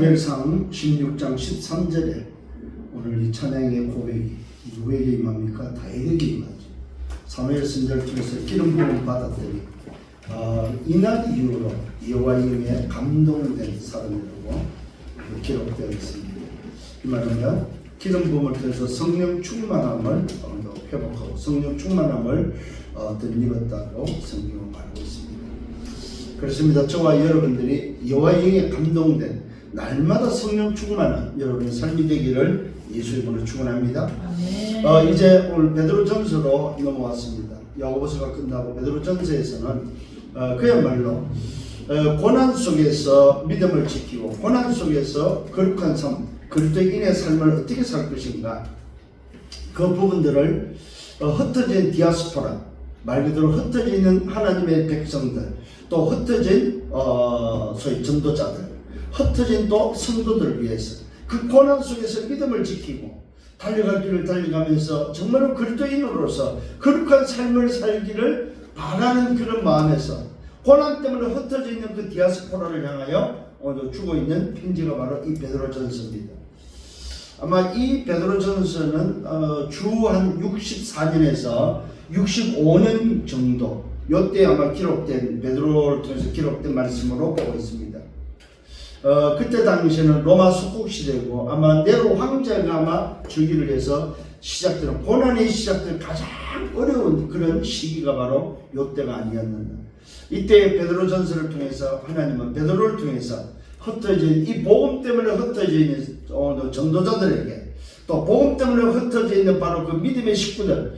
사무엘상 16장 13절에 오늘 이 찬양의 고백이 누구에게 임합니까? 다윗에게 임하죠. 사무엘 선지자를 통해서 기름 부음을 받았더니 이날 이후로 여호와의 이름에 감동된 사람이라고 기록되어 있습니다. 이 말은 기름 부음을 통해서 성령 충만함을 회복하고 성령 충만함을 덧입었다고 성경은 말하고 있습니다. 그렇습니다. 저와 여러분들이 여호와의 영에 감동된 날마다 성령 충만한 여러분의 삶이 되기를 예수 이름으로 축원합니다. 이제 오늘 베드로전서로 넘어왔습니다. 야고보서가 끝나고 베드로전서에서는 그야말로 고난 속에서 믿음을 지키고 고난 속에서 거룩한 삶, 그리스도인의 삶을 어떻게 살 것인가, 그 부분들을 흩어진 디아스포라, 말 그대로 흩어지는 하나님의 백성들, 또 흩어진 소위 전도자들, 흩어진 또 성도들을 위해서 그 고난 속에서 믿음을 지키고 달려갈 길을 달려가면서 정말로 그리스도인으로서 거룩한 삶을 살기를 바라는 그런 마음에서 고난 때문에 흩어져 있는 그 디아스포라를 향하여 오늘 주고 있는 편지가 바로 이 베드로전서입니다. 아마 이 베드로전서는 주 한 64년에서 65년 정도 요때 아마 기록된, 베드로를 통해서 기록된 말씀으로 보고 있습니다. 그때 당시에는 로마 속국 시대고 아마 네로 황제가 아마 즉위를 해서 시작되는 고난이 시작된 가장 어려운 그런 시기가 바로 요때가 아니었는가. 이때 베드로전서를 통해서 하나님은 베드로를 통해서 흩어진 이 복음 때문에 흩어져 있는 전도자들에게, 또 복음 때문에 흩어져 있는 바로 그 믿음의 식구들,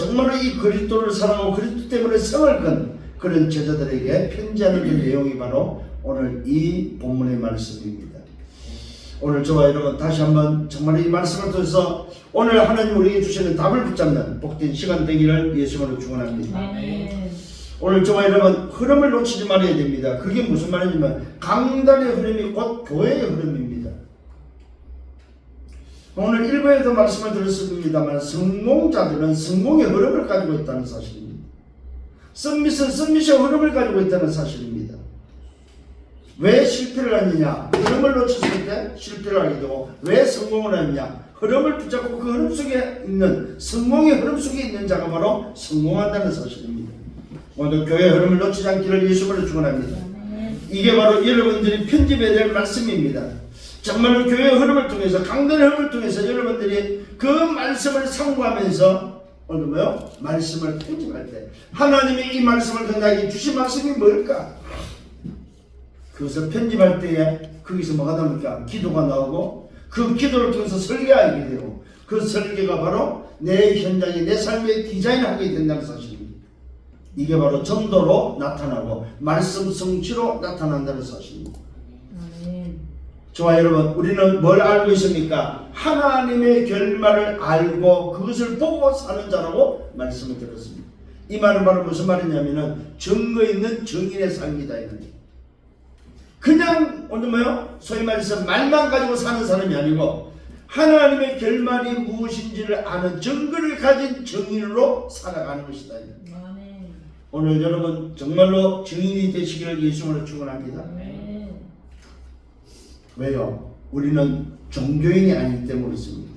정말로 이 그리스도를 사랑하고 그리스도 때문에 성을 건 그런 제자들에게 편지하는 그 내용이 바로 오늘 이 본문의 말씀입니다. 오늘 저와 여러분 다시 한번 정말 이 말씀을 통해서 오늘 하나님 우리에게 주시는 답을 붙잡는 복된 시간 되기를 예수님으로 축원합니다. 오늘 저와 여러분 흐름을 놓치지 말아야 됩니다. 그게 무슨 말이냐면 강단의 흐름이 곧 교회의 흐름입니다. 오늘 일부에도 말씀을 드렸습니다만 성공자들은 성공의 흐름을 가지고 있다는 사실입니다. 썸밋은 썸밋의 흐름을 가지고 있다는 사실입니다. 왜 실패를 하느냐? 흐름을 놓쳤을 때 실패를 하게 되고, 왜 성공을 하느냐? 흐름을 붙잡고 그 흐름 속에 있는, 성공의 흐름 속에 있는 자가 바로 성공한다는 사실입니다. 오늘 교회의 흐름을 놓치지 않기를 예수님으로 축원합니다. 이게 바로 여러분들이 편집해야 될 말씀입니다. 정말로 교회의 흐름을 통해서, 강단의 흐름을 통해서 여러분들이 그 말씀을 상고하면서 오늘 말씀을 편집할 때 하나님이 이 말씀을 전하게 주신 말씀이 뭘까? 그것을 편집할 때에 거기서 뭐가 나옵니까? 기도가 나오고, 그 기도를 통해서 설계하게 되고, 그 설계가 바로 내 현장에 내 삶에 디자인하게 된다는 사실입니다. 이게 바로 전도로 나타나고 말씀 성취로 나타난다는 사실입니다. 저와 여러분, 우리는 뭘 알고 있습니까? 하나님의 결말을 알고 그것을 보고 사는 자라고 말씀을 드렸습니다. 이 말은 바로 무슨 말이냐면은 증거 있는 증인의 삶이다 이거예요. 그냥 오늘 소위 말해서 말만 가지고 사는 사람이 아니고 하나님의 결말이 무엇인지를 아는 증거를 가진 증인으로 살아가는 것이다. 오늘 여러분 정말로 증인이 되시기를 예수님으로 축원합니다. 왜요? 우리는 종교인이 아니기 때문에 그렇습니다.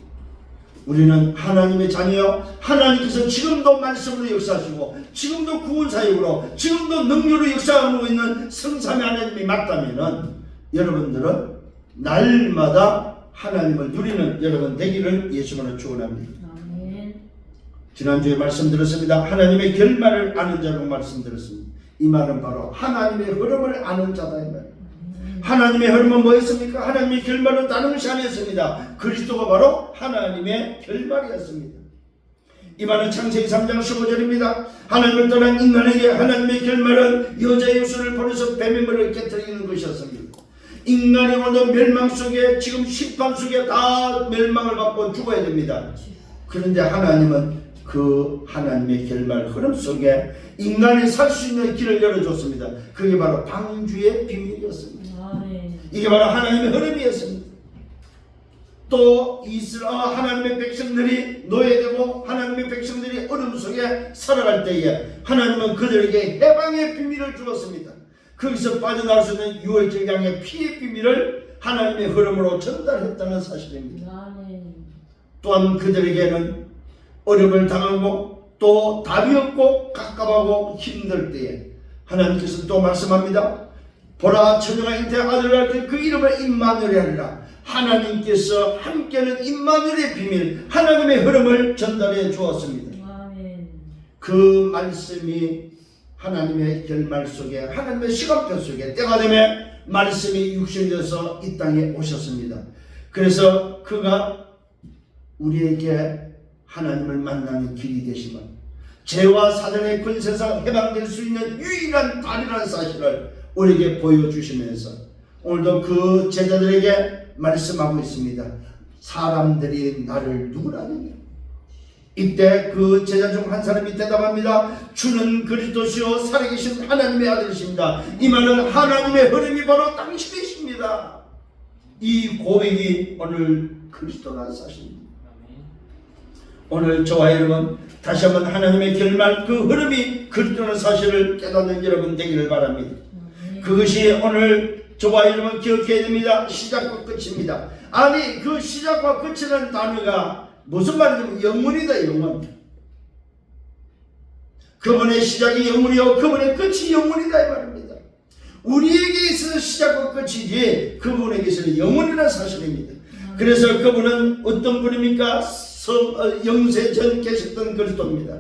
우리는 하나님의 자녀요, 하나님께서 지금도 말씀으로 역사하시고 지금도 구원사역으로 지금도 능력으로 역사하고 있는 성삼위 하나님이 맞다면 여러분들은 날마다 하나님을 누리는 여러분 되기를 예수님으로 축원합니다. 지난주에 말씀드렸습니다. 하나님의 결말을 아는 자라고 말씀드렸습니다. 이 말은 바로 하나님의 흐름을 아는 자다 이 말. 하나님의 흐름은 뭐였습니까? 하나님의 결말은 다른 것이 아니었습니다. 그리스도가 바로 하나님의 결말이었습니다. 이 말은 창세기 3장 15절입니다. 하나님을 떠난 인간에게 하나님의 결말은 여자의 유수를 버려서 뱀의 머리를 깨뜨리는 것이었습니다. 인간이 오늘 멸망 속에, 지금 심판 속에 다 멸망을 받고 죽어야 됩니다. 그런데 하나님은 그 하나님의 결말 흐름 속에 인간이 살 수 있는 길을 열어줬습니다. 그게 바로 방주의 비밀이었습니다. 이게 바로 하나님의 흐름이었습니다. 또 하나님의 백성들이 노예되고 하나님의 백성들이 어둠 속에 살아갈 때에 하나님은 그들에게 해방의 비밀을 주었습니다. 거기서 빠져나올 수 있는 유월절강의 피의 비밀을 하나님의 흐름으로 전달했다는 사실입니다. 아멘. 또한 그들에게는 어려움을 당하고 또 답이 없고 갑갑하고 힘들 때에 하나님께서 또 말씀합니다. 보라, 처녀가 잉태 아들을 낳을 그 이름을 임마누엘 하리라. 하나님께서 함께하는 임마누엘의 비밀, 하나님의 흐름을 전달해 주었습니다. 아멘. 그 말씀이 하나님의 결말 속에, 하나님의 시간표 속에 때가 되면 말씀이 육신되어서 이 땅에 오셨습니다. 그래서 그가 우리에게 하나님을 만나는 길이 되시면 죄와 사단의 권세에서 해방될 수 있는 유일한 달이라는 사실을 우리에게 보여주시면서 오늘도 그 제자들에게 말씀하고 있습니다. 사람들이 나를 누구라 하느냐? 이때 그 제자 중 한 사람이 대답합니다. 주는 그리스도시요 살아계신 하나님의 아들이십니다. 이 말은 하나님의 흐름이 바로 당신이십니다. 이 고백이 오늘 그리스도라는 사실입니다. 오늘 저와 여러분 다시 한번 하나님의 결말 그 흐름이 그리스도라는 사실을 깨닫는 여러분 되기를 바랍니다. 그것이 오늘 저와 여러분 기억해야 됩니다. 시작과 끝입니다. 아니 그 시작과 끝이라는 단어가 무슨 말이냐면 영원이다. 영원. 그분의 시작이 영원이요 그분의 끝이 영원이다 이 말입니다. 우리에게 있어서 시작과 끝이지 그분에게 있어서는 영원이라는 사실입니다. 그래서 그분은 어떤 분입니까? 영세전 계셨던 그리스도입니다.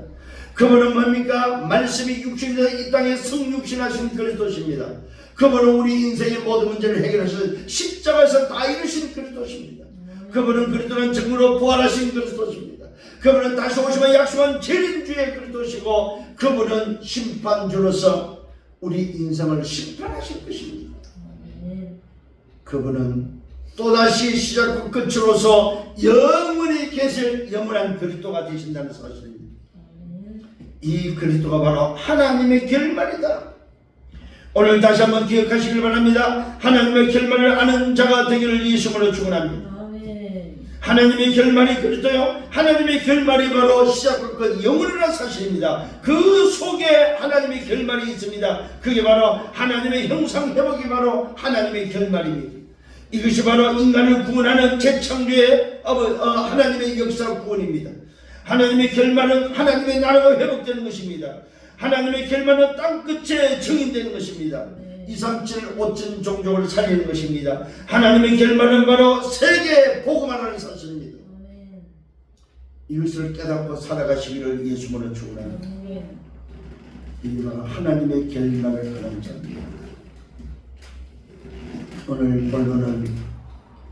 그분은 뭡니까? 말씀이 육신에서 이 땅에 성육신하신 그리스도십니다. 그분은 우리 인생의 모든 문제를 해결하셔서 십자가에서 다 이루신 그리스도십니다. 그분은 그리스도는 정으로 부활하신 그리스도십니다. 그분은 다시 오시면 약속한 재림주의 그리스도시고 그분은 심판주로서 우리 인생을 심판하실 것입니다. 그분은 또다시 시작과 끝으로서 영원히 계실 영원한 그리스도가 되신다는 사실입니다. 이 그리스도가 바로 하나님의 결말이다. 오늘 다시 한번 기억하시길 바랍니다. 하나님의 결말을 아는 자가 되기를 예수님으로 축원합니다. 하나님의 결말이 그리스도요. 하나님의 결말이 바로 시작과 끝 영원이라는 사실입니다. 그 속에 하나님의 결말이 있습니다. 그게 바로 하나님의 형상 회복이 바로 하나님의 결말입니다. 이것이 바로 인간을 구원하는 재창조의 하나님의 역사 구원입니다. 하나님의 결말은 하나님의 나라가 회복되는 것입니다. 하나님의 결말은 땅끝에 증인되는 것입니다. 237 5천 종족을 살리는 것입니다. 하나님의 결말은 바로 세계에 복음하라는 사실입니다. 이것을 깨닫고 살아가시기를 예수님으로 축원합니다. 이 바로 하나님의 결말을 하는 자입니다. 오늘 본론은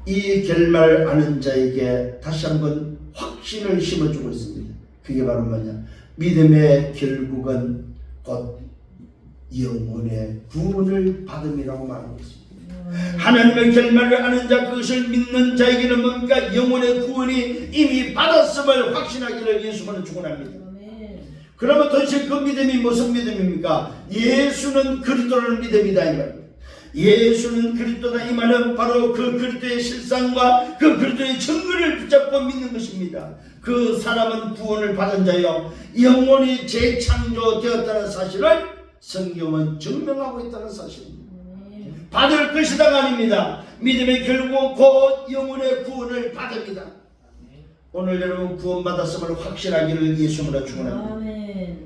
이 결말 아는 자에게 다시 한번 확신을 심어주고 있습니다. 그게 바로 뭐냐? 믿음의 결국은 곧 영혼의 구원을 받음이라고 말하고 있습니다. 하나님의 결말을 아는 자, 그것을 믿는 자에게는 뭡니까? 영혼의 구원이 이미 받았음을 확신하기를 예수님은 축원합니다. 그러면 도대체 그 믿음이 무슨 믿음입니까? 예수는 그리스도라는 믿음이다 이 말입니다. 예수는 그리스도다 이 말은 바로 그 그리스도의 실상과 그 그리스도의 증거를 붙잡고 믿는 것입니다. 그 사람은 구원을 받은 자요 영원히 재창조되었다는 사실을 성경은 증명하고 있다는 사실입니다. 받을 것이다가 아닙니다. 믿음의 결국 곧 영혼의 구원을 받습니다. 오늘 여러분 구원받았음을 확실하기를 예수님으로 축원합니다.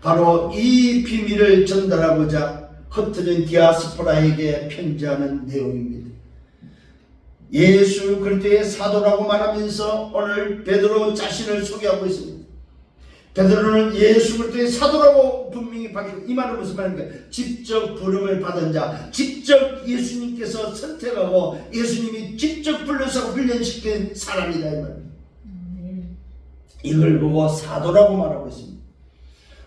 바로 이 비밀을 전달하고자 흩어진 디아스포라에게 편지하는 내용입니다. 예수 그리스도의 사도라고 말하면서 오늘 베드로 자신을 소개하고 있습니다. 베드로는 예수 그리스도의 사도라고 분명히 밝히고, 이 말은 무슨 말입니까? 직접 부름을 받은 자, 직접 예수님께서 선택하고 예수님이 직접 불러서 훈련시킨 사람이다 이 말입니다. 이걸 보고 사도라고 말하고 있습니다.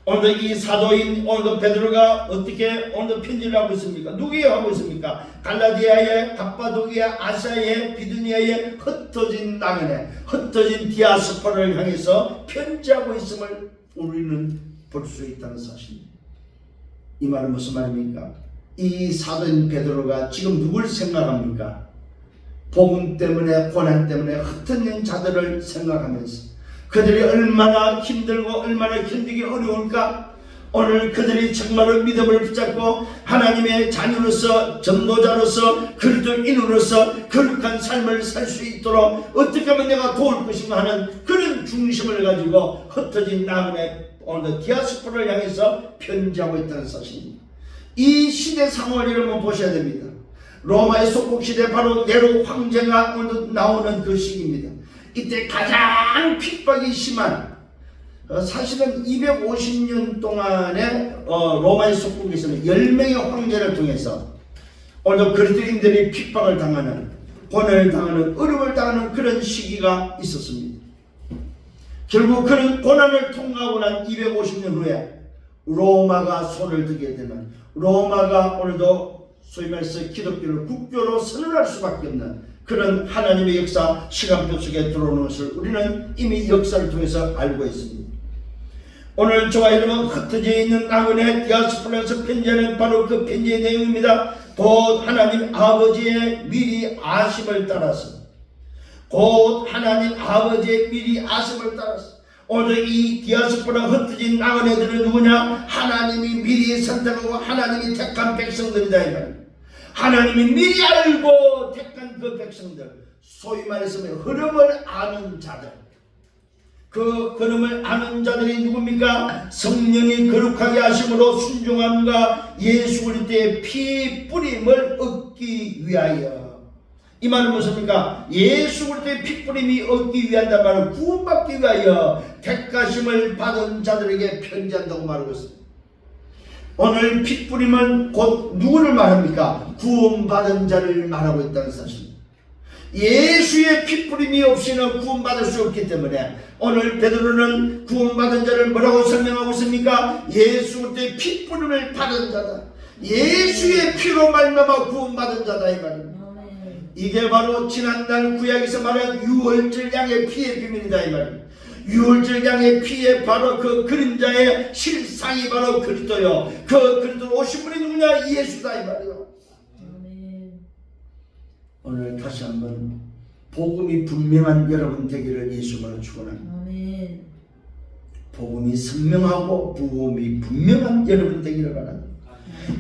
오늘 이 사도인 오늘 베드로가 어떻게 오늘 편지를 하고 있습니까? 누구에게 하고 있습니까? 갈라디아에, 갑바도기아, 아시아에, 비두니아에 흩어진 나그네, 흩어진 디아스포라를 향해서 편지하고 있음을 우리는 볼 수 있다는 사실입니다. 이 말은 무슨 말입니까? 이 사도인 베드로가 지금 누굴 생각합니까? 복음 때문에, 고난 때문에 흩어진 자들을 생각하면서 그들이 얼마나 힘들고 얼마나 견디기 어려울까? 오늘 그들이 정말로 믿음을 붙잡고 하나님의 자녀로서 전도자로서 그리스도인으로서 거룩한 삶을 살 수 있도록 어떻게 하면 내가 도울 것인가 하는 그런 중심을 가지고 흩어진 나그네 오늘 디아스포라를 향해서 편지하고 있다는 사실입니다. 이 시대 상황을 여러분 보셔야 됩니다. 로마의 속국시대 바로 네로 황제가 나오는 그 시기입니다. 이때 가장 핍박이 심한 사실은 250년 동안의 로마의 속국에서는 10명의 황제를 통해서 오늘 그리스도인들이 핍박을 당하는 고난을 당하는 어려움을 당하는 그런 시기가 있었습니다. 결국 그런 고난을 통과하고 난 250년 후에 로마가 손을 들게 되는 로마가 오늘도 소위 말해서 기독교를 국교로 선언할 수밖에 없는 그런 하나님의 역사 시간표 속에 들어오는 것을 우리는 이미 역사를 통해서 알고 있습니다. 오늘 저와 여러분 흩어져 있는 나그네 디아스포라에서 편지하는 바로 그 편지의 내용입니다. 곧 하나님 아버지의 미리 아심을 따라서 오늘 이 디아스포라 흩어진 나그네들은 누구냐? 하나님이 미리 선택하고 하나님이 택한 백성들이다 이 말입니다. 하나님이 미리 알고 택한 그 백성들, 소위 말해서 흐름을 아는 자들, 그 흐름을 아는 자들이 누굽니까? 성령이 거룩하게 하심으로 순종함과 예수 그리스도의 피 뿌림을 얻기 위하여. 이 말은 무엇입니까? 예수 그리스도의 피 뿌림이 얻기 위한다는 말은 구원받기 위하여 택하심을 받은 자들에게 편지한다고 말하고 있습니다. 오늘 피 뿌림은 곧 누구를 말합니까? 구원받은 자를 말하고 있다는 사실입니다. 예수의 피 뿌림이 없이는 구원받을 수 없기 때문에 오늘 베드로는 구원받은 자를 뭐라고 설명하고 있습니까? 예수 그리스도의 피 뿌림을 받은 자다. 예수의 피로 말미암아 구원받은 자다 이 말입니다. 이게 바로 지난날 구약에서 말한 유월절 양의 피의 비밀이다 이 말입니다. 유월절 양의 피의 바로 그 그림자의 실상이 바로 그리스도요. 그 그리스도 오신 분이 누구냐? 예수다 이 말이요. 오늘 다시 한번 복음이 분명한 여러분 되기를 예수만으로 축원합니다. 복음이 선명하고 복음이 분명한 여러분 되기를 바랍니다.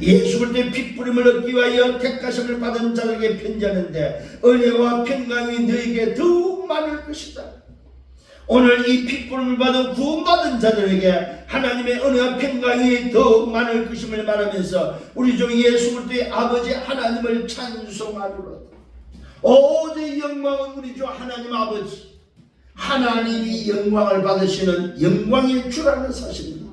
예수 그리스도의 피 뿌림을 얻기 위하여 택하심을 받은 자들에게 편지하는데 은혜와 평강이 너에게 더욱 많을 것이다. 오늘 이 피 뿌림을 받은 구원받은 자들에게 하나님의 은혜와 평강이 더욱 많을 것임을 말하면서 우리 중 예수 그리스도의 아버지 하나님을 찬송하리로다. 오대 영광은 우리 주 하나님 아버지 하나님이 영광을 받으시는 영광의 주라는 사실입니다.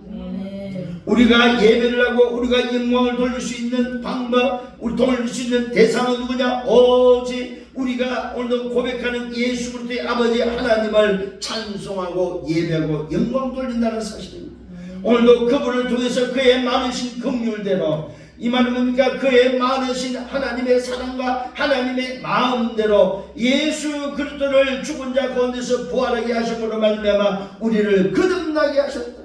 우리가 예배를 하고 우리가 영광을 돌릴 수 있는 방법, 우리 돌릴 수 있는 대상은 누구냐? 오직 우리가 오늘도 고백하는 예수 그리스도의 아버지 하나님을 찬송하고 예배하고 영광 돌린다는 사실입니다. 오늘도 그분을 통해서 그의 많으신 긍휼대로, 이 말은 뭡니까? 그의 많으신 하나님의 사랑과 하나님의 마음대로 예수 그리스도를 죽은 자 가운데서 부활하게 하심으로 말미암아 우리를 거듭나게 하셨다.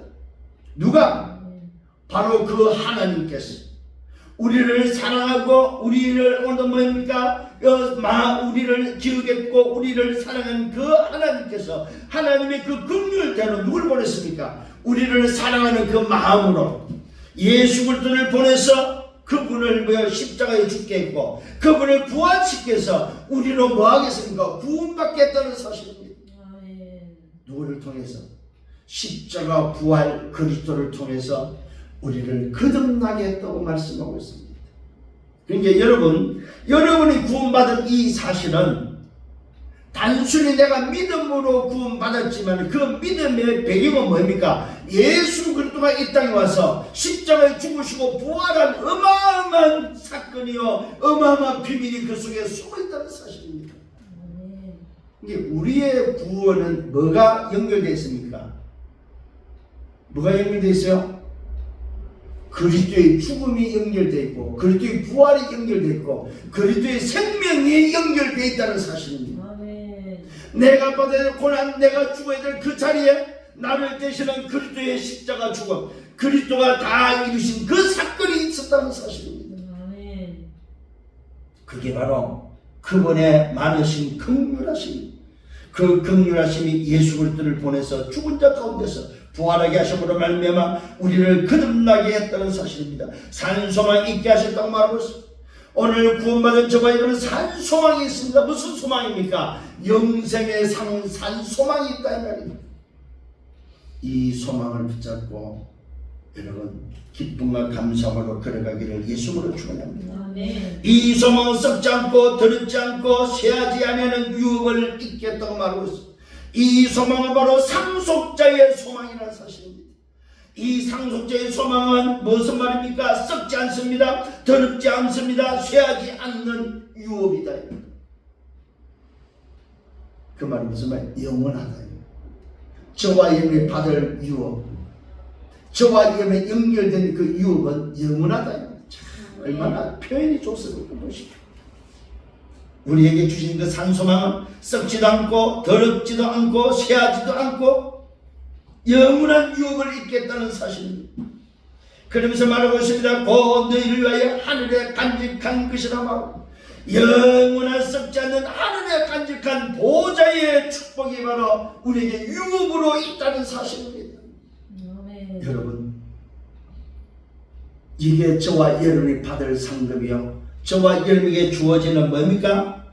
누가? 바로 그 하나님께서 우리를 사랑하고 우리를 오늘도 뭡니까? 우리를 기르겠고 우리를 사랑하는 그 하나님께서 하나님의 그 긍휼대로 누굴 보냈습니까? 우리를 사랑하는 그 마음으로 예수 그리스도를 보내서 그분을 십자가에 죽게 했고 그분을 부활시켜서 우리로 뭐 하겠습니까? 구원받겠다는 사실입니다. 누구를 통해서? 십자가 부활 그리스도를 통해서 우리를 거듭나게 했다고 말씀하고 있습니다. 그러니까 여러분이 구원받은 이 사실은 단순히 내가 믿음으로 구원받았지만 그 믿음의 배경은 뭡니까? 예수 그리스도가 이 땅에 와서 십자가에 죽으시고 부활한 어마어마한 사건이요 어마어마한 비밀이 그 속에 숨어있다는 사실입니다. 이게 우리의 구원은 뭐가 연결되어 있습니까? 뭐가 연결되어 있어요? 그리스도의 죽음이 연결되어 있고 그리스도의 부활이 연결되어 있고 그리스도의 생명이 연결되어 있다는 사실입니다. 내가 받아야 될 고난, 내가 죽어야 될 그 자리에 나를 대신한 그리스도의 십자가 죽음, 그리스도가 다 이루신 그 사건이 있었다는 사실입니다. 그게 바로 그분의 많으신 긍휼하심, 그 긍휼하심이 예수 그리스도를 보내서 죽은 자 가운데서 부활하게 하심으로 말미암아 우리를 거듭나게 했다는 사실입니다. 산소망 있게 하셨다고 말하고 있습니다. 오늘 구원받은 저와 여러분은 산소망이 있습니다. 무슨 소망입니까? 영생의 산소망이 있다 이 말입니다. 이 소망을 붙잡고 여러분 기쁨과 감사함으로 걸어가기를 예수로 축원합니다. 이 소망은 썩지 않고 더럽지 않고 쇠하지 아니하는 유업을 잊겠다고 말하고 있습니다. 이 소망은 바로 상속자의 소망이라는 사실입니다. 이 상속자의 소망은 무슨 말입니까? 썩지 않습니다. 더럽지 않습니다. 쇠하지 않는 유업이다. 그 말은 무슨 말? 영원하다. 저와 여러분이 받을 유업, 저와 여러분이 연결된 그 유업은 영원하다. 얼마나 표현이 좋습니까? 보십시오. 우리에게 주신 그 산소망은 썩지도 않고 더럽지도 않고 쇠하지도 않고 영원한 유업을 잊겠다는 사실입니다. 그러면서 말하고 있습니다. 곧 너희를 위하여 하늘에 간직한 것이라 말하고 영원한 썩지 않는 하늘에 간직한 보좌의 축복이 바로 우리에게 유업으로 있다는 사실입니다. 여러분 이게 저와 여러분이 받을 상급이요 저와 여러분에게 주어지는 뭡니까?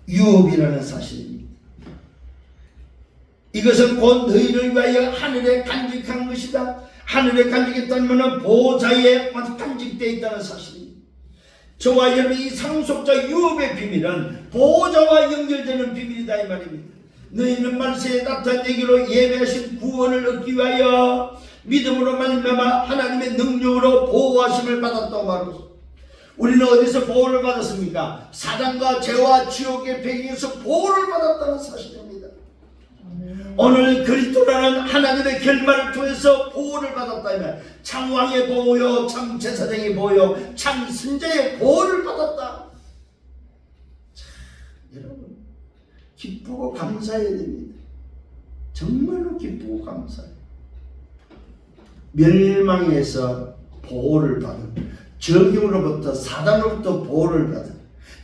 유업이라는 사실입니다. 이것은 곧 너희를 위하여 하늘에 간직한 것이다. 하늘에 간직했다는 것은 보좌에 간직되어 있다는 사실입니다. 저와 여러분이 이 상속자 유업의 비밀은 보좌와 연결되는 비밀이다 이 말입니다. 너희는 말세에 나타내기로 예배하신 구원을 얻기 위하여 믿음으로 말미암아 하나님의 능력으로 보호하심을 받았다고 말하고 있습니다. 우리는 어디서 보호를 받았습니까? 사단과 죄와 지옥의 배경에서 보호를 받았다는 사실입니다. 오늘 그리스도라는 하나님의 결말을 통해서 보호를 받았다면 참 왕의 보호요 참 제사장의 보호요 참 선자의 보호를 받았다. 자, 여러분 기쁘고 감사해야 됩니다. 정말로 기쁘고 감사해요. 멸망에서 보호를 받은 적용으로부터 사단으로부터 보호를 받은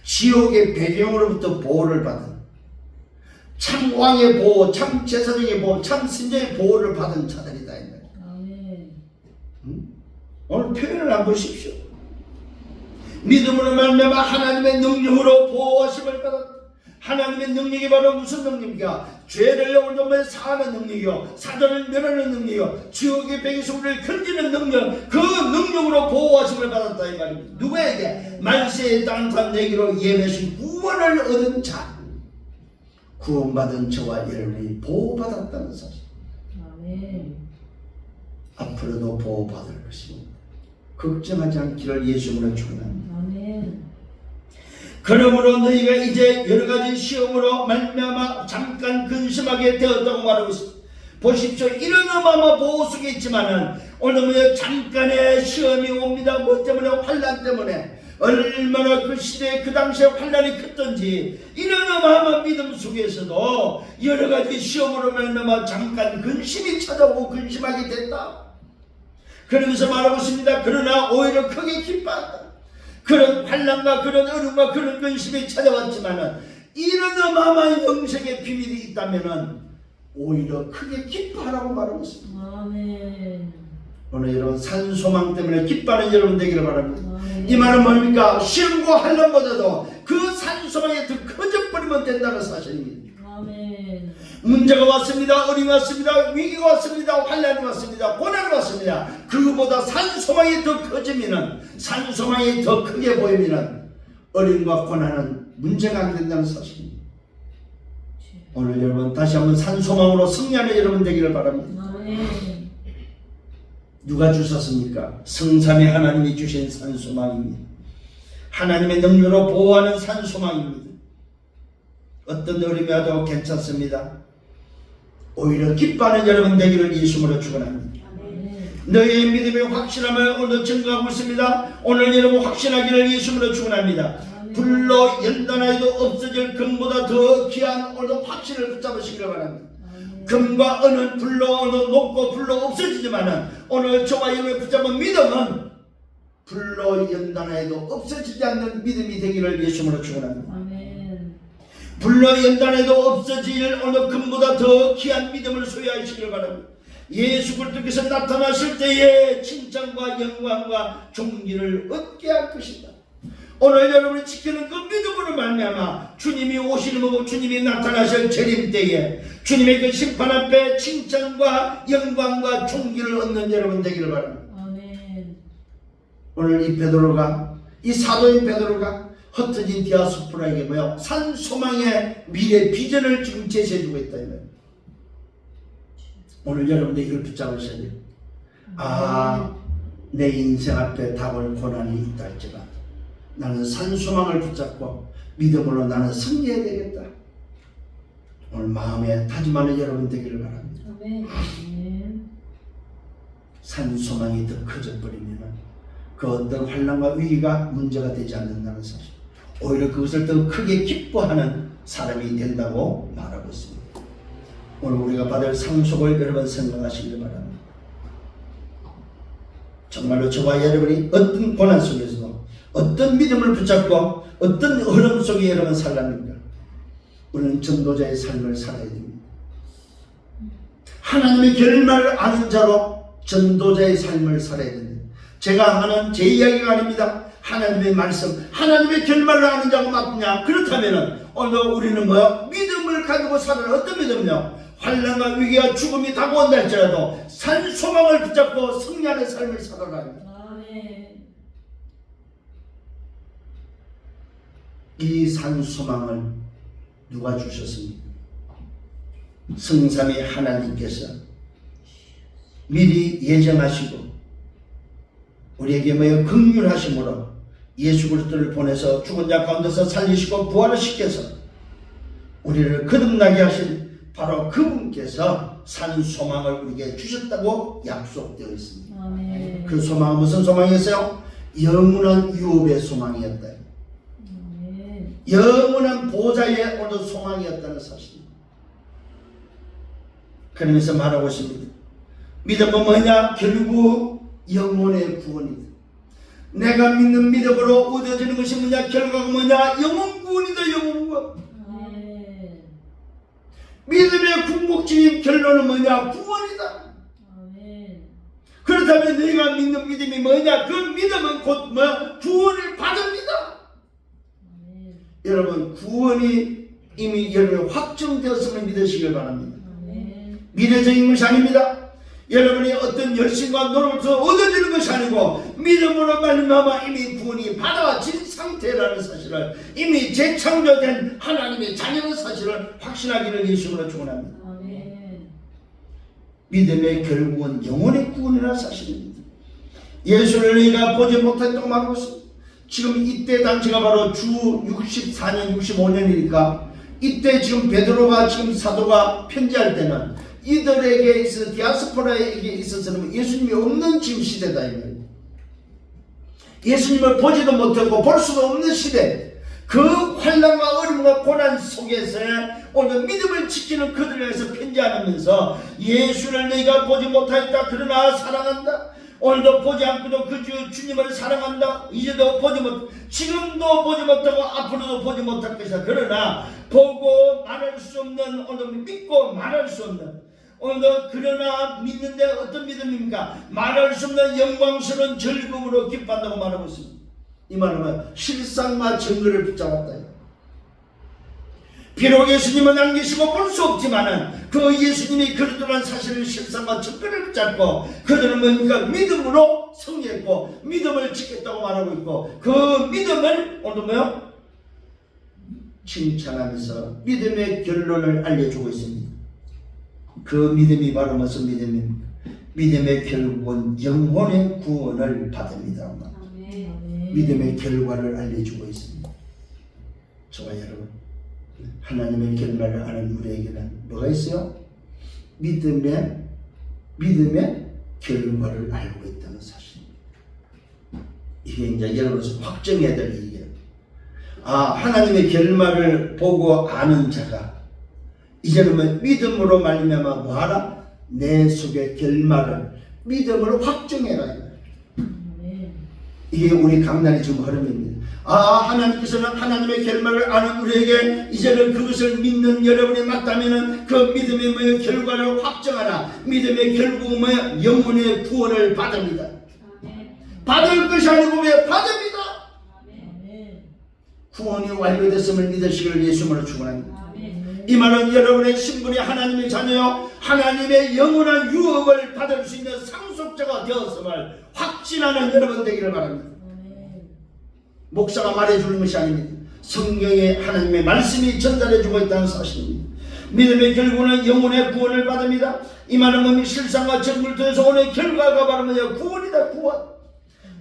지옥의 배경으로부터 보호를 받은 참 왕의 보호, 참 제사장의 보호, 참 선자의 보호를 받은 자들이다. 오늘 표현을 한번 보십시오. 믿음으로 말미암아 하나님의 능력으로 보호하심을 받았다. 하나님의 능력이 바로 무슨 능력입니까? 죄를 온전히 사하는 능력이요 사단을 멸하는 능력이요 지옥의 배경에서 우리를 건지는 능력, 그 능력으로 보호하심을 받았다 이 말입니다. 누구에게? 말세에 나타내기로 예배하신 구원을 얻은 자, 구원받은 저와 여러분이 보호받았다는 사실. 아멘. 앞으로도 보호받을 것입니다. 걱정하지 않기를 예수님으로 축원합니다. 아멘. 그러므로 너희가 이제 여러가지 시험으로 말미암아 잠깐 근심하게 되었다고 말하고 있습니다. 보십시오. 이런 어마어마한 보호 속에 있지만은 오늘 잠깐의 시험이 옵니다. 뭐 때문에? 환난 때문에. 얼마나 그 시대에 그 당시에 환난이 컸던지 이런 어마어마한 믿음 속에서도 여러가지 시험으로 말미암아 잠깐 근심이 찾아오고 근심하게 됐다. 그러면서 말하고 있습니다. 그러나 오히려 크게 기뻐한다. 그런 환난과 그런 어려움과 그런 근심이 찾아왔지만은 이런 어마어마한 영생의 비밀이 있다면은 오히려 크게 기뻐하라고 말하고 있습니다. 아멘. 오늘 여러분 산소망 때문에 기뻐하는 여러분 되기를 바랍니다. 아멘. 이 말은 뭡니까? 시험과 환난보다도 그 산소망이 더 커져버리면 된다는 사실입니다. 아멘. 문제가 왔습니다. 어려움이 왔습니다. 위기가 왔습니다. 환난이 왔습니다. 고난이 왔습니다. 그거보다 산소망이 더 커지면은, 산소망이 더 크게 보이면은 어려움과 고난은 문제가 안 된다는 사실입니다. 오늘 여러분 다시 한번 산소망으로 승리하는 여러분 되기를 바랍니다. 아멘. 누가 주셨습니까? 성삼위 하나님이 주신 산소망입니다. 하나님의 능력으로 보호하는 산소망입니다. 어떤 어려움이 와도 괜찮습니다. 오히려 기뻐하는 여러분 되기를 예수님으로 축원합니다. 너희의 믿음의 확신함을 오늘 증거하고 있습니다. 오늘 여러분 확신하기를 예수님으로 축원합니다. 불로 연단하여도 없어질 금보다 더 귀한 오늘 확신을 붙잡으시기를 바랍니다. 금과 은은 불로 녹고 불로 없어지지만은 오늘 저와 여러분의 붙잡은 믿음은 불로 연단하여도 없어지지 않는 믿음이 되기를 예수님으로 축원합니다. 불러 연단해도 없어질 어느 금보다 더 귀한 믿음을 소유하시길 바랍니다. 예수 그리스도께서 나타나실 때에 칭찬과 영광과 존귀를 얻게 할 것이다. 오늘 여러분이 지키는 그 믿음으로 말미암아 주님이 오시는 법, 주님이 나타나실 재림 때에 주님의 그 심판 앞에 칭찬과 영광과 존귀를 얻는 여러분 되기를 바랍니다. 아멘. 오늘 이 베드로가, 이 사도인 베드로가 흩어진 디아스포라에게 뭐요? 산 소망의 미래 비전을 지금 제시해주고 있다. 오늘 여러분들 이걸 붙잡으셔야 돼요. 아, 내 인생 앞에 다가올 고난이 있다 할지라도 나는 산 소망을 붙잡고 믿음으로 나는 승리해야 되겠다. 오늘 마음에 다짐하는 여러분 되기를 바랍니다. 아멘. 산 소망이 더 커져버리면 그 어떤 환난과 위기가 문제가 되지 않는다는 사실, 오히려 그것을 더 크게 기뻐하는 사람이 된다고 말하고 있습니다. 오늘 우리가 받을 상속을 여러분 생각하시길 바랍니다. 정말로 저와 여러분이 어떤 고난 속에서도 어떤 믿음을 붙잡고 어떤 흐름 속에 여러분 살랍니까? 우리는 전도자의 삶을 살아야 됩니다. 하나님의 결말을 아는 자로 전도자의 삶을 살아야 됩니다. 제가 하는 제 이야기가 아닙니다. 하나님의 말씀, 하나님의 결말을 아는 자가 맞느냐? 그렇다면 오늘 우리는 뭐요? 믿음을 가지고 사는 어떤 믿음이요? 환난과 위기와 죽음이 다가온다 할지라도 산 소망을 붙잡고 승리하는 삶을 살아가야 합니다. 아멘. 이 산 소망을 누가 주셨습니까? 성삼위 하나님께서 미리 예정하시고 우리에게 뭐요? 긍휼하심으로 예수 그리스도를 보내서 죽은 자 가운데서 살리시고 부활을 시켜서 우리를 거듭나게 하신 바로 그분께서 산 소망을 우리에게 주셨다고 약속되어 있습니다. 아멘. 그 소망은 무슨 소망이었어요? 영원한 유업의 소망이었다. 아멘. 영원한 보좌의 오늘 소망이었다는 사실입니다. 그러면서 말하고 있습니다. 믿음은 뭐냐? 결국 영혼의 구원이다. 내가 믿는 믿음으로 얻어지는 것이 뭐냐? 결과가 뭐냐? 영혼 구원이다. 영혼 구원. 아멘. 믿음의 궁극적인 결론은 뭐냐? 구원이다. 아멘. 그렇다면 너희가 믿는 믿음이 뭐냐? 그 믿음은 곧 뭐야? 구원을 받습니다. 아멘. 여러분, 구원이 이미 여러분 확정되었음을 믿으시길 바랍니다. 아멘. 미래적인 것이 아닙니다. 여러분이 어떤 열심과 노력으로 얻어지는 것이 아니고 믿음으로 말미암아 이미 구원이 받아진 상태라는 사실을, 이미 재창조된 하나님의 자녀의 사실을 확신하기를 예수님으로 축원합니다. 아멘. 믿음의 결국은 영혼의 구원이라는 사실입니다. 예수를 너희가 보지 못했다고 말하고 있습니다. 지금 이때 당시가 바로 주 64년 65년이니까 이때 지금 베드로가 지금 사도가 편지할 때는 이들에게 있어서 디아스포라에게 있어서는 예수님이 없는 지금 시대다. 예수님을 보지도 못하고 볼 수도 없는 시대, 그 환난과 어려움과 고난 속에서 오늘 믿음을 지키는 그들을 위해서 편지하면서 예수를 너희가 보지 못하였다 그러나 사랑한다. 오늘도 보지 않고도 그 주님을 사랑한다. 이제도 보지 못, 지금도 보지 못하고 앞으로도 보지 못할 것이다. 그러나 보고 말할 수 없는, 오늘 믿고 말할 수 없는, 오늘도 그러나 믿는데 어떤 믿음입니까? 말할 수 없는 영광스러운 즐거움으로 기뻐한다고 말하고 있습니다. 이 말은 실상과 증거를 붙잡았다. 비록 예수님은 안 계시고 볼 수 없지만은 그 예수님이 그리스도라는 사실을 실상과 증거를 붙잡고 그들은 뭡니까? 믿음으로 승리했고 믿음을 지켰다고 말하고 있고, 그 믿음을 오늘 뭐요? 칭찬하면서 믿음의 결론을 알려주고 있습니다. 그 믿음이 바로 무슨 믿음입니까? 믿음의 결국은 영혼의 구원을 받습니다. 아멘. 믿음의 결과를 알려주고 있습니다. 저와 여러분, 하나님의 결말을 아는 우리에게는 뭐가 있어요? 믿음의 결과를 알고 있다는 사실입니다. 이게 이제 여러분께서 확정해야 될 얘기예요. 아, 하나님의 결말을 보고 아는 자가 이제는 믿음으로 말미암아 뭐하라? 내 속의 결말을 믿음으로 확정해라. 이게 우리 강단의 지금 흐름입니다. 하나님께서는 하나님의 결말을 아는 우리에게 이제는 그것을 믿는 여러분이 맞다면 그 믿음의 뭐의 결과를 확정하나 믿음의 결국은 뭐야? 영혼의 구원을 받습니다. 아멘. 받을 것이 아니고 왜 받습니다. 아멘. 구원이 완료됐음을 믿으시기를 예수님으로 축원합니다. 아멘. 이 말은 여러분의 신분이 하나님의 자녀요 하나님의 영원한 유업을 받을 수 있는 상속자가 되었음을 확신하는 여러분 되기를 바랍니다. 아멘. 목사가 말해주는 것이 아닙니다. 성경에 하나님의 말씀이 전달해주고 있다는 사실입니다. 믿음의 결국은 영혼의 구원을 받습니다. 이 말은 뭡니까? 실상과 정을 통해서 오늘 결과가 바로 뭐냐? 구원이다. 구원.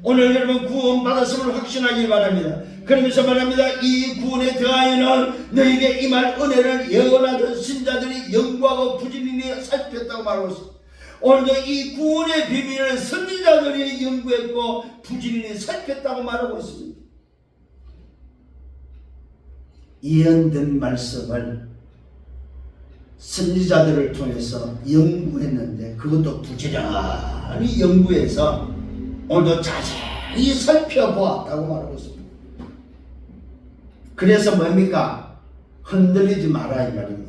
오늘 여러분 구원 받았음을 확신하기 바랍니다. 그러면서 말합니다. 이 구원에 더하여는 너에게 임할 은혜를 예언하던 신자들이 영광하고 부지런히 살폈다고 말하고 있습니다. 오늘도 이 구원의 비밀을 선지자들이 연구했고 부지런히 살폈다고 말하고 있습니다. 예언된 말씀을 선지자들을 통해서 연구했는데 그것도 부지런히 연구해서 오늘도 자세히 살펴보았다고 말하고 있습니다. 그래서 뭡니까? 흔들리지 마라 이 말입니다.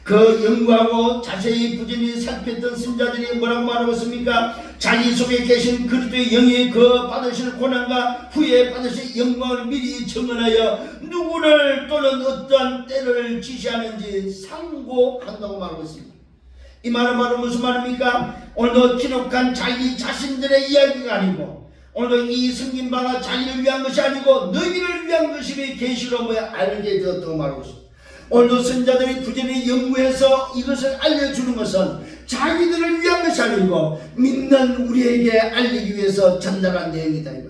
그 연구하고 자세히 부지런히 살폈던 선지자들이 뭐라고 말하고 있습니까? 자기 속에 계신 그리스도의 영이 그 받으실 고난과 후에 받으실 영광을 미리 청언하여 누구를 또는 어떠한 때를 지시하는지 상고한다고 말하고 있습니다. 이 말은 바로 무슨 말입니까? 오늘도 기록한 자기 자신들의 이야기가 아니고 오늘도 이 성긴 바가 자기를 위한 것이 아니고 너희를 위한 것임이 계시로 뭐야 알게 되었다고 말하고 있습니다. 오늘도 선자들이 부지런히 연구해서 이것을 알려주는 것은 자기들을 위한 것이 아니고 믿는 우리에게 알리기 위해서 전달한 내용이다 이 말이에요.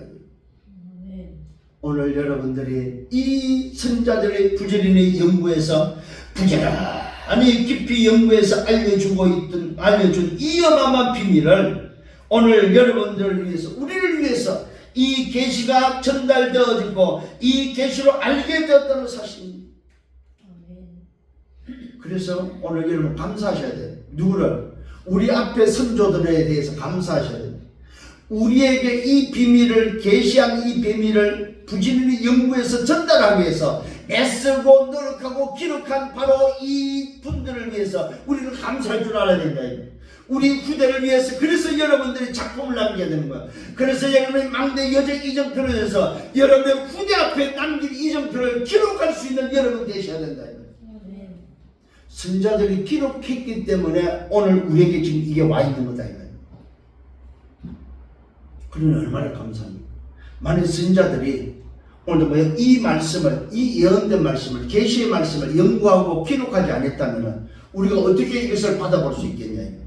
오늘 여러분들이 이 선자들의 부지런히 연구해서 부지런히 깊이 연구해서 알려준 이 어마어마한 비밀을 오늘 여러분들을 위해서 우리를 위해서 이 계시가 전달되어지고 이 계시로 알게 되었다는 사실입니다. 그래서 오늘 여러분 감사하셔야 돼요. 누구를? 우리 앞에 선조들에 대해서 감사하셔야 돼요. 우리에게 이 비밀을 계시한 이 비밀을 부지런히 연구해서 전달하기 위해서 애쓰고 노력하고 기록한 바로 이 분들을 위해서 우리는 감사할 줄 알아야 된다. 우리 후대를 위해서. 그래서 여러분들이 작품을 남겨야 되는 거야. 그래서 여러분의 망대 여정 이정표를 해서 여러분의 후대 앞에 남길 이정표를 기록할 수 있는 여러분 되셔야 된다. 선자들이 기록했기 때문에 오늘 우리에게 지금 이게 와 있는 거다. 그러니 얼마나 감사합니까? 만약 선자들이 오늘 뭐야 이 말씀을, 이 예언된 말씀을, 계시의 말씀을 연구하고 기록하지 않았다면 우리가 어떻게 이것을 받아볼 수 있겠냐?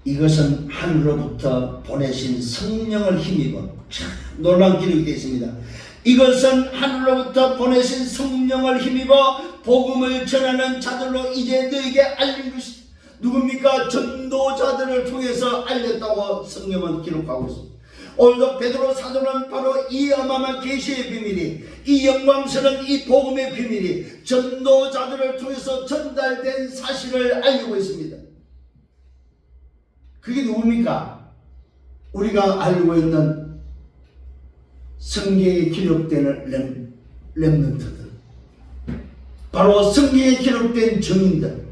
이것은 하늘로부터 보내신 성령을 힘입어 참 놀라운 기록이 되어 있습니다. 이것은 하늘로부터 보내신 성령을 힘입어 복음을 전하는 자들로 이제 너에게 알린 것이다. 누굽니까? 전도자들을 통해서 알렸다고 성경은 기록하고 있습니다. 오늘도 베드로 사도는 바로 이 어마어마한 계시의 비밀이, 이 영광스러운 이 복음의 비밀이 전도자들을 통해서 전달된 사실을 알리고 있습니다. 그게 누굽니까? 우리가 알고 있는 성경에 기록되는 렘넌트들, 바로 성경에 기록된 증인들,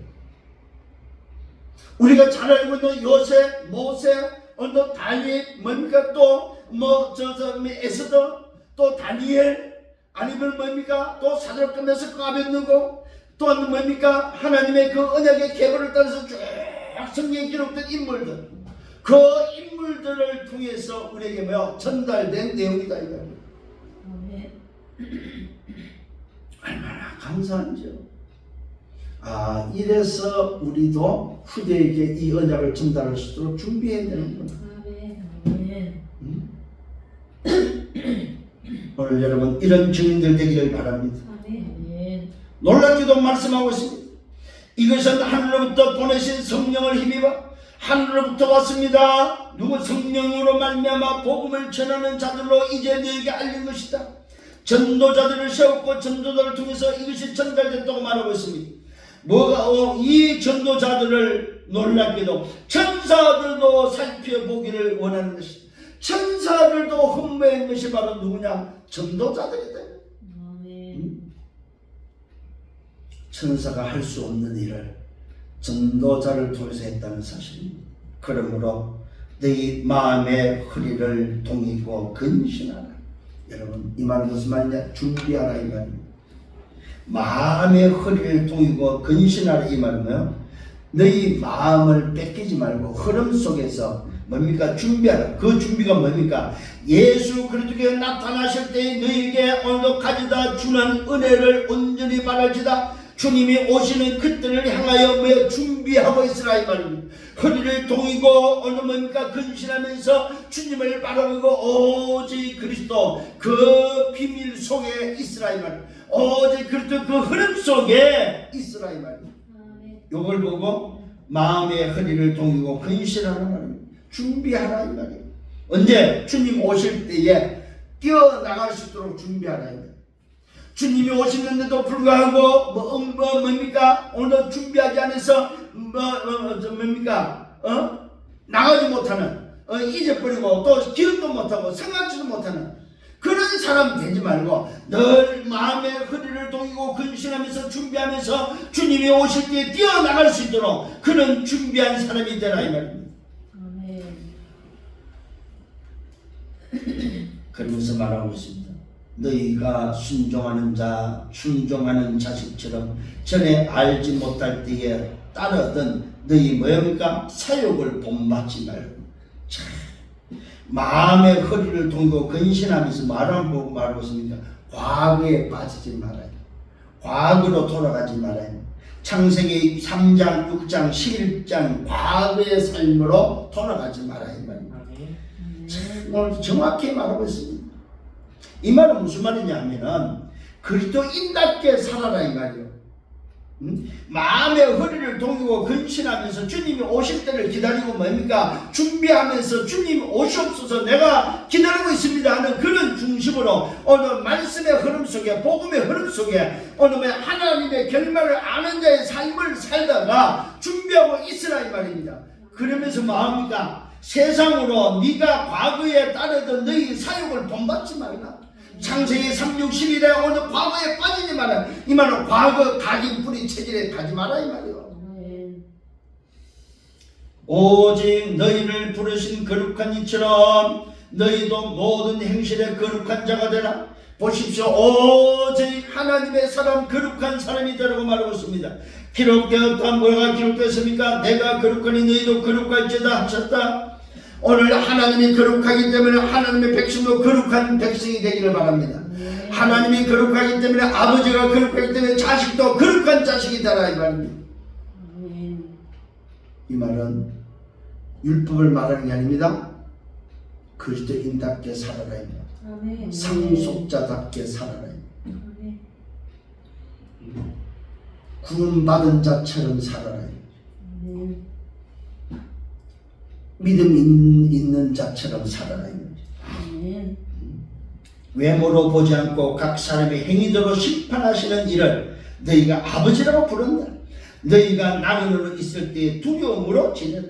우리가 잘 알고 있는 요셉, 모세, 또 다윗, 뭡니까? 또 에스더, 또 다니엘, 아니면 뭡니까? 또 사도를 끝내서 아벤느고, 또 뭡니까? 하나님의 그 언약의 계보를 따라서 쭉 성경에 기록된 인물들, 그 인물들을 통해서 우리에게 전달된 내용이다 이거예요. 얼마나 감사한지요. 이래서 우리도 후대에게 이 언약을 전달할 수 있도록 준비해야 되는구나. 오늘 여러분 이런 증인들 되기를 바랍니다. 놀랍게도 말씀하고 있습니다. 이것은 하늘로부터 보내신 성령을 힘입어 하늘로부터 왔습니다. 누구? 성령으로 말미암아 복음을 전하는 자들로 이제 너에게 알린 것이다. 전도자들을 세웠고 전도자를 통해서 이것이 전달됐다고 말하고 있습니다. 뭐가 이 전도자들을 놀랍게도 천사들도 살펴보기를 원하는 것이다. 천사들도 흠모한 것이 바로 누구냐? 전도자들이다. 천사가 할 수 없는 일을 전도자를 통해서 했다는 사실입니다. 그러므로 너희 마음의 허리를 동이고 근신하라. 여러분, 이 말은 무슨 말이냐? 준비하라 이 말입니다. 마음의 허리를 동이고 근신하라 이 말은 너희 마음을 뺏기지 말고 흐름 속에서 뭡니까? 준비하라. 그 준비가 뭡니까? 예수 그리스도께 나타나실 때 너희에게 오늘도 가져다 주는 은혜를 온전히 바랄지다. 주님이 오시는 그때를 향하여 뭐 준비하고 있으라 이 말입니다. 허리를 동이고 오늘 뭡니까? 근신하면서 주님을 바라보고 오직 그리스도 그 비밀 속에 있으라 이 말입니다. 오직 그리스도 그 흐름 속에 있으라 이 말입니다. 요걸 보고 마음의 허리를 동이고 근신하라 말입니다. 준비하라 이 말입니다. 언제? 주님 오실 때에 뛰어나갈 수 있도록 준비하라 이 말입니다. 주님이 오시는데도 불구하고 뭡니까? 오늘 준비하지 않아서 뭡니까? 나가지 못하는 잊어버리고 또 기억도 못하고 생각지도 못하는 그런 사람 되지 말고 늘 마음의 허리를 동이고 근신하면서 준비하면서 주님이 오실 때 뛰어나갈 수 있도록 그런 준비한 사람이 되라 이 말입니다. 그러면서 말하고 있습니다. 너희가 순종하는 자식처럼 전에 알지 못할 때에 따르던 너희 뭐입니까? 사욕을 본받지 말고. 참, 마음의 허리를 동이고 근신하면서 말하고 말하고 있습니까? 과거에 빠지지 말아요. 과거로 돌아가지 말아요. 창세기 3장, 6장, 11장 과거의 삶으로 돌아가지 말아요. 오늘 정확히 말하고 있습니다. 이 말은 무슨 말이냐면은 그리스도인답게 살아라 이 말이요. 마음의 허리를 동이고 근신하면서 주님이 오실 때를 기다리고 뭡니까? 준비하면서 주님 오시옵소서 내가 기다리고 있습니다 하는 그런 중심으로 오늘 말씀의 흐름 속에 복음의 흐름 속에 오늘 하나님의 결말을 아는 자의 삶을 살다가 준비하고 있으라 이 말입니다. 그러면서 마음이가 세상으로 네가 과거에 따르던 너희 사욕을 본받지 말라. 창세기 3:61에 오늘 과거에 빠지지 마라. 이 말은 과거 각인 뿌리 체질에 가지 마라 이 말이요. 오직 너희를 부르신 거룩한 이처럼 너희도 모든 행실에 거룩한 자가 되라. 보십시오. 오직 하나님의 사람 거룩한 사람이 되라고 말하고 있습니다. 기록되었다. 뭐가 기록되었습니까? 내가 거룩하니 너희도 거룩할지다 하셨다. 오늘 하나님이 거룩하기 때문에 하나님의 백성도 거룩한 백성이 되기를 바랍니다. 하나님이 거룩하기 때문에 아버지가 거룩하기 때문에 자식도 거룩한 자식이 되라 이 말입니다. 이 말은 율법을 말하는 게 아닙니다. 그리스도인답게 살아라 입니다. 상속자답게 살아라 입니다. 구원받은 자처럼 살아라 입니다. 믿음 있는 자처럼 살아라 입니다. 외모로 보지 않고 각 사람의 행위대로 심판하시는 이를 너희가 아버지라고 부른다. 너희가 나그네로 있을 때 두려움으로 지내라.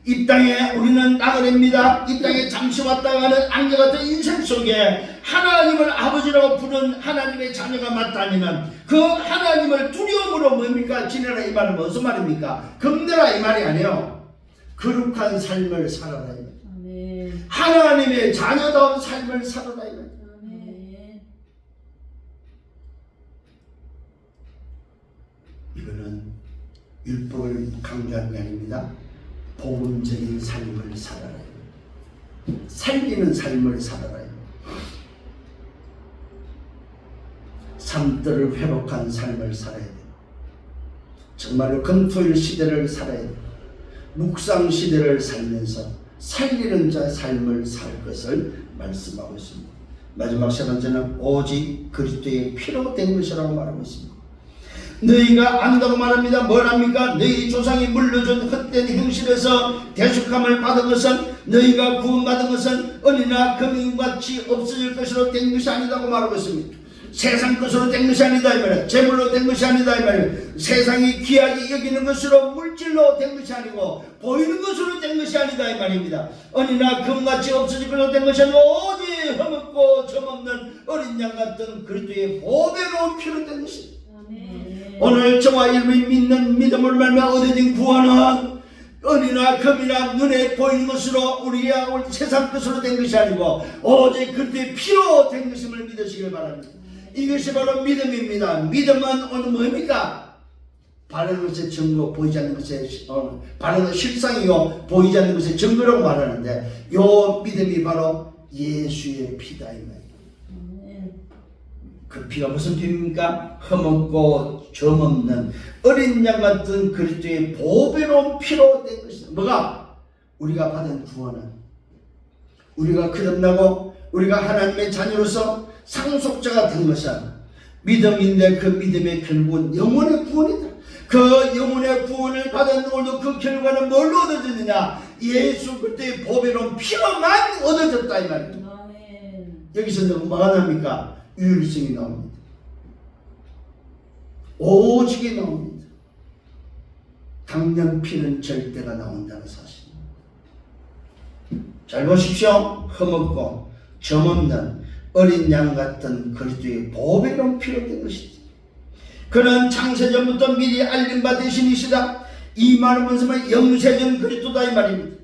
이 땅에 우리는 나그네입니다. 이 땅에 잠시 왔다 가는 안개 같은 인생 속에 하나님을 아버지라고 부른 하나님의 자녀가 맞다니는 그 하나님을 두려움으로 뭡니까? 지내라 이 말은 무슨 말입니까? 겁내라 이 말이 아니에요. 거룩한 삶을 살아라 이 말. 하나님의 자녀다운 삶을 살아라 이 말. 이거는 율법을 강조하는 게 아닙니다. 복음적인 삶을 살아라. 살리는 삶을 살아라. 삶들을 회복한 삶을 살아야 돼. 정말로 금토일 시대를 살아야 돼. 묵상 시대를 살면서 살리는 자의 삶을 살 것을 말씀하고 있습니다. 마지막 세 번째는 오직 그리스도의 피로 된 것이라고 말하고 있습니다. 너희가 안다고 말합니다. 뭘합니까? 너희 조상이 물려준 헛된 행실에서 대속함을 받은 것은 너희가 구원받은 것은 은이나 금인같이 없어질 것으로 된 것이 아니다고 말하고 있습니다. 세상 것으로 된 것이 아니다 이 말이야. 재물로 된 것이 아니다 이 말이야. 세상이 귀하게 여기는 것으로 물질로 된 것이 아니고 보이는 것으로 된 것이 아니다 이 말입니다. 은이나 금같이 없어질 것으로 된 것이 아니고 오직 흠없고 점없는 어린 양 같은 그리스도의 보배로운 피로 된 것이다. 아멘. 오늘 저와 여러분이 믿는 믿음을 말미암아 얻어진 구원은 은이나 금이나 눈에 보이는 것으로 우리가 세상 것으로 된 것이 아니고 오직 그리스도의 피로 된 것임을 믿으시길 바랍니다. 이것이 바로 믿음입니다. 믿음은 오늘 뭡니까? 바른 것의 증거, 보이지 않는 것의 바른 것의 실상이요 보이지 않는 것의 증거라고 말하는데 요 믿음이 바로 예수의 피다 이 말이에요. 그 피가 무슨 피입니까? 흠없고 점없는 어린 양 같은 그리스도의 보배로운 피로 된 것이다. 뭐가? 우리가 받은 구원은 우리가 거듭나고 우리가 하나님의 자녀로서 상속자가 된 것은 믿음인데 그 믿음의 결국은 영혼의 구원이다. 그 영혼의 구원을 받은 오늘도 그 결과는 뭘로 얻어졌느냐? 예수 그리스도의 보배로운 피로만 얻어졌다 이 말입니다. 여기서 뭐가 나옵니까? 유일성이 나옵니다. 오직이 나옵니다. 강령피는 절대가 나온다는 사실. 잘 보십시오. 흠없고 점없는 어린 양 같은 그리스도의 보배로운 피로 된 것이다. 그는 창세전부터 미리 알림 받으신 이시다. 이 말은 무슨 말이야? 영세전 그리스도다 이 말입니다.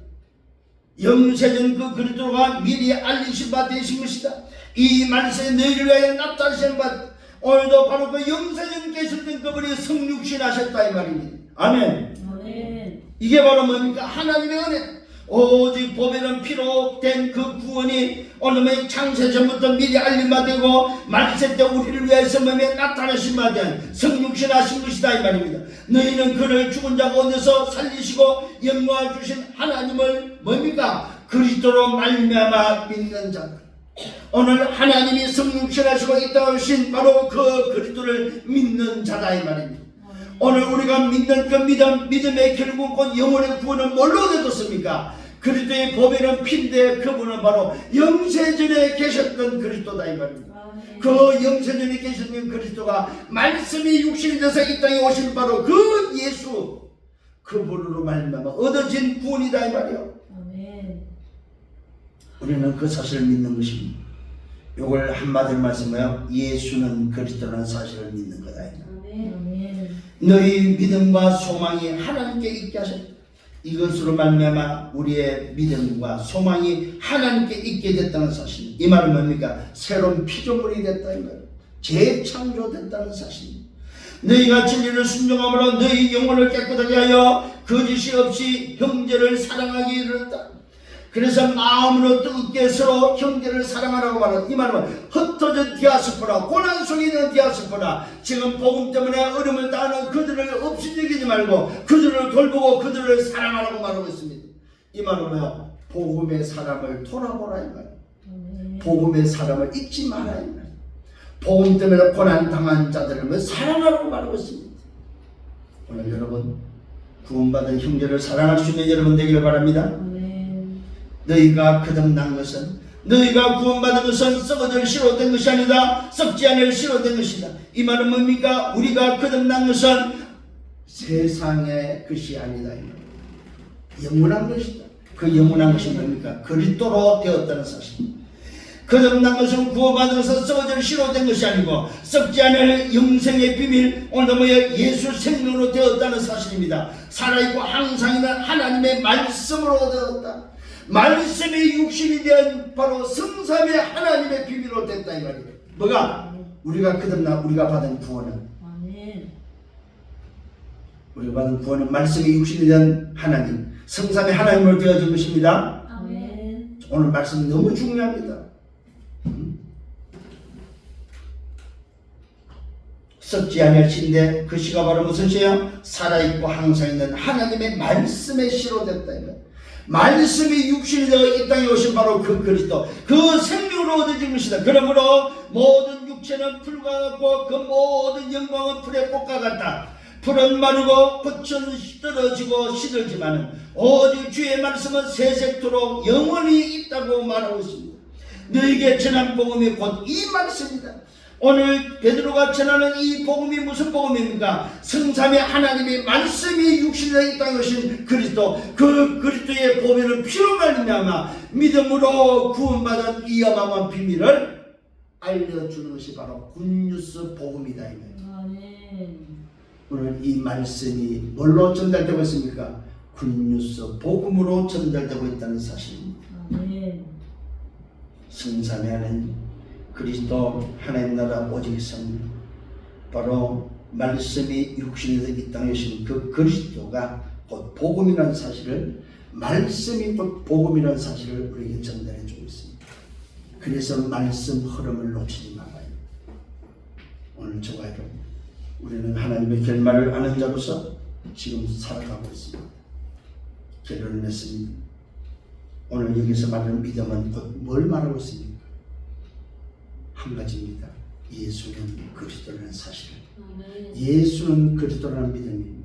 영세전 그 그리스도가 미리 알리신 바 되신 것이다. 이 말씀에 너희를 위하여 납달하시는 바 오늘도 바로 그 영세전 계셨던 그분이 성육신하셨다 이 말입니다. 아멘. 아멘. 이게 바로 뭡니까? 하나님의 은혜. 오직 보배로운 피로 된 그 구원이 오늘 창세전부터 미리 알림받고 말세 때 우리를 위해서 몸에 나타나신 바 된 성육신하신 것이다 이 말입니다. 너희는 그를 죽은 자 가운데서 살리시고 영광을 주신 하나님을 뭡니까? 그리스도로 말미암아 믿는 자들. 오늘 하나님이 성육신하시고 있다 하신 바로 그 그리스도를 믿는 자다 이 말입니다. 오늘 우리가 믿는 그 믿음의 결국은 영혼의 구원은 뭘로 얻었습니까? 그리스도의 보배는 피인데 그분은 바로 영세전에 계셨던 그리스도다 이 말입니다. 그 영세전에 계셨던 그리스도가 말씀이 육신이 돼서 이 땅에 오신 바로 그 예수 그분으로 말미암아 얻어진 구원이다 이 말이요. 우리는 그 사실을 믿는 것입니다. 이걸 한마디로 말씀하여 예수는 그리스도라는 사실을 믿는 거다. 너희 믿음과 소망이 하나님께 있게 하셨다. 이것으로 말미암아 우리의 믿음과 소망이 하나님께 있게 됐다는 사실. 이 말은 뭡니까? 새로운 피조물이 됐다 이 말. 재창조됐다는 사실입니다. 너희가 진리를 순종함으로 너희 영혼을 깨끗하게 하여 거짓이 없이 형제를 사랑하게 이르렀다. 그래서 마음으로 뜨겁게 서로 형제를 사랑하라고 말하는 이 말은 흩어진 디아스포라, 고난 속에 있는 디아스포라, 지금 복음 때문에 어려움을 당하는 그들을 없이 여기지 말고 그들을 돌보고 그들을 사랑하라고 말하고 있습니다. 이 말은 뭐야? 복음의 사람을 돌아보라 이 말. 복음의 사람을 잊지 마라 이 말. 복음 때문에 고난 당한 자들을 사랑하라고 말하고 있습니다. 오늘 여러분 구원받은 형제를 사랑할 수 있는 여러분 되기를 바랍니다. 너희가 거듭난 것은 너희가 구원받은 것은 썩어질 씨로 된 것이 아니다. 썩지 않을 씨로 된 것이다. 이 말은 뭡니까? 우리가 거듭난 것은 세상의 것이 아니다. 영원한 것이다. 그 영원한 것이 뭡니까? 그리스도로 되었다는 사실. 거듭난 것은 구원받은 것은 썩어질 씨로 된 것이 아니고 썩지 않을 영생의 비밀 오늘 뭐야? 예수 생명으로 되었다는 사실입니다. 살아있고 항상 있는 하나님의 말씀으로 되었다. 말씀이 육신이 된 바로 성삼의 하나님의 비밀로 됐다 이 말이에요. 뭐가? 우리가 거듭나 우리가 받은 구원은 우리가 받은 구원은 말씀이 육신이 된 하나님 성삼의 하나님으로 되어진 것입니다. 아멘. 오늘 말씀 너무 중요합니다. 썩지 아니할 씨인데 그 씨가 바로 무슨 씨야? 살아있고 항상 있는 하나님의 말씀의 씨로 됐다 이 말이에요. 말씀이 육신이 되어 이 땅에 오신 바로 그 그리스도 그 생명으로 얻어진 것이다. 그러므로 모든 육체는 풀과 같고 그 모든 영광은 풀의 꽃과 같다. 풀은 마르고 꽃은 떨어지고 시들지만 오직 주의 말씀은 세세토록 영원히 있다고 말하고 있습니다. 너에게 전한 복음이 곧 이 말씀이다. 오늘 베드로가 전하는 이 복음이 무슨 복음입니까? 성삼위 하나님의 말씀이 육신에 이 땅에 오신 그리스도, 그 그리스도의 보배는 피로 말미암아 믿음으로 구원받은 이 어마어마한 비밀을 알려주는 것이 바로 굿뉴스 복음이다. 아멘. 오늘 이 말씀이 뭘로 전달되고 있습니까? 굿뉴스 복음으로 전달되고 있다는 사실입니다. 아멘. 성삼위 하나님 그리스도 하나님 나라 오직 성, 바로 말씀이 육신에서 이 땅에 오신 그 그리스도가 곧 복음이라는 사실을, 말씀이 곧 복음이라는 사실을 우리에게 전달해 주고 있습니다. 그래서 말씀 흐름을 놓치지 말아요. 오늘 저와 여러분, 우리는 하나님의 결말을 아는 자로서 지금 살아가고 있습니다. 결론을 냈습니다. 오늘 여기서 말하는 믿음은 곧 뭘 말하고 있습니까? 한 가지입니다. 예수는 그리스도라는 사실을. 아멘. 예수는 그리스도라는 믿음입니다.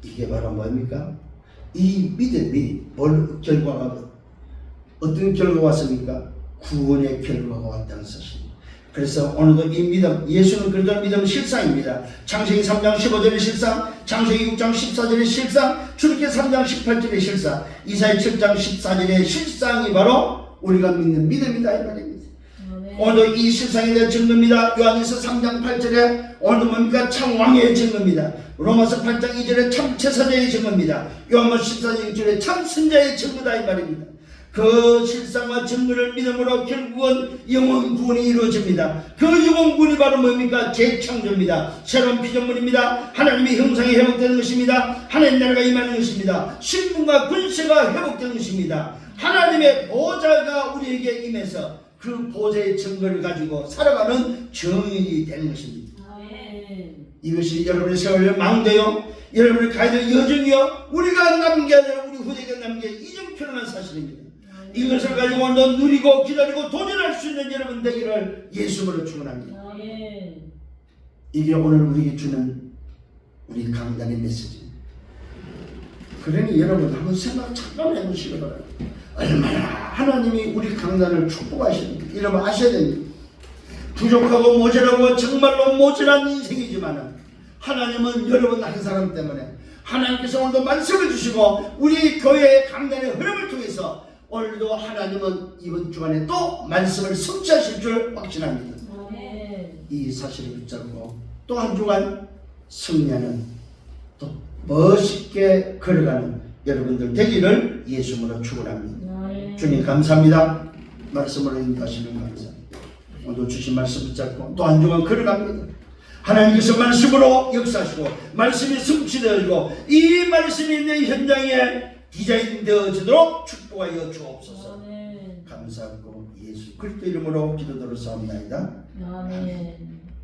이게 바로 뭡니까? 이 믿음이 뭘 결과가, 어떤 결과가 왔습니까? 구원의 결과가 왔다는 사실입니다. 그래서 오늘도 이 믿음, 예수는 그리스도라는 믿음은 실상입니다. 창세기 3장 15절의 실상, 창세기 6장 14절의 실상, 출애굽기 3장 18절의 실상, 이사야 7장 14절의 실상이 바로 우리가 믿는 믿음이다 이 말입니다. 오늘도 이 실상에 대한 증거입니다. 요한일서 3장 8절에 오늘도 뭡니까? 참 왕의 증거입니다. 로마서 8장 2절에 참 제사장의 증거입니다. 요한복음 14장 6절에 참 선자의 증거다 이 말입니다. 그 실상과 증거를 믿음으로 결국은 영원 구원이 이루어집니다. 그 영원 구원이 바로 뭡니까? 재창조입니다. 새로운 피조물입니다. 하나님의 형상이 회복되는 것입니다. 하나님 나라가 임하는 것입니다. 신분과 군세가 회복되는 것입니다. 하나님의 보좌가 우리에게 임해서 그 보좌의 증거를 가지고 살아가는 정인이 되는 것입니다. 아멘. 이것이 여러분의 세월의 망대요, 여러분의 가야 될 여정이요, 우리가 남겨야 될, 우리 후대가 남겨야 이정표현한 사실입니다. 이것을 가지고 오늘 누리고 기다리고 도전할 수 있는 여러분 되기를 예수님으로 축원합니다. 아멘. 이게 오늘 우리에게 주는 우리 강단의 메시지입니다. 그러니 여러분 한번 생각 잠깐 해보시기 바랍니다. 얼마나 하나님이 우리 강단을 축복하시는지 여러분 아셔야 됩니다. 부족하고 모자라고 정말로 모자란 인생이지만 하나님은 여러분 한 사람 때문에 하나님께서 오늘도 말씀을 주시고 우리 교회의 강단의 흐름을 통해서 오늘도 하나님은 이번 주간에 또 말씀을 성취하실 줄 확신합니다. 아멘. 이 사실을 붙잡고 또 한 주간 승리하는, 또 멋있게 걸어가는 여러분들 되기를 예수님으로 축원합니다. 아멘. 주님 감사합니다. 말씀으로 인도하시는 감사합니다. 오늘 주신 말씀 붙잡고 또 한 주간 걸어갑니다. 하나님께서 말씀으로 역사하시고 말씀이 성취되어지고 이 말씀이 내 현장에 디자인되어지도록 축복하여 주옵소서. 아멘. 감사하고 예수 그리스도 이름으로 기도드렸사옵나이다. 아멘.